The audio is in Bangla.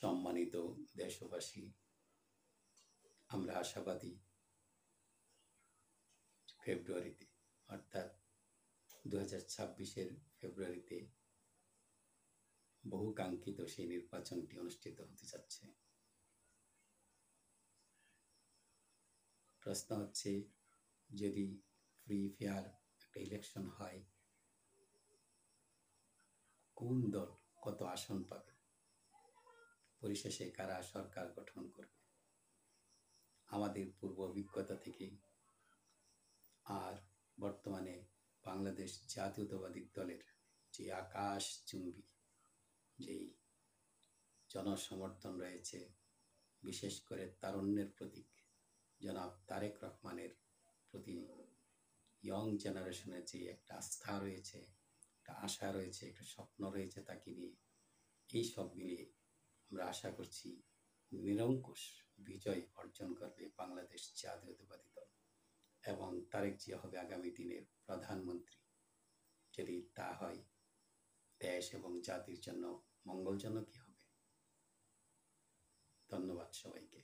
সম্মানিত দেশবাসী, আমরা আশাবাদী ফেব্রুয়ারিতে অর্থাৎ 2026-এর ফেব্রুয়ারিতে বহুকাঙ্ক্ষিত সেই নির্বাচনটি অনুষ্ঠিত হতে যাচ্ছে। প্রশ্ন হচ্ছে, যদি ফ্রি ফেয়ার একটা ইলেকশন হয়, কোন দল কত আসন পাবে, পরিশেষে কারা সরকার গঠন করবে? আমাদের পূর্ব অভিজ্ঞতা থেকে আর বর্তমানে বাংলাদেশ জাতীয়তাবাদী দলের যে আকাশচুম্বী যেই জনসমর্থন রয়েছে, বিশেষ করে তারুণ্যের প্রতীক জনাব তারেক রহমানের প্রতি ইয়ং জেনারেশনের যে একটা আস্থা রয়েছে, একটা আশা রয়েছে, একটা স্বপ্ন রয়েছে তাকে নিয়ে, এই সব মিলিয়ে আমরা আশা করছি নিরঙ্কুশ বিজয় অর্জন করবে বাংলাদেশ জাতীয়তাবাদী দল এবং তারেক জিয়া হবে আগামী দিনের প্রধানমন্ত্রী। যদি তা হয়, দেশ এবং জাতির জন্য মঙ্গলজনকই হবে। ধন্যবাদ সবাইকে।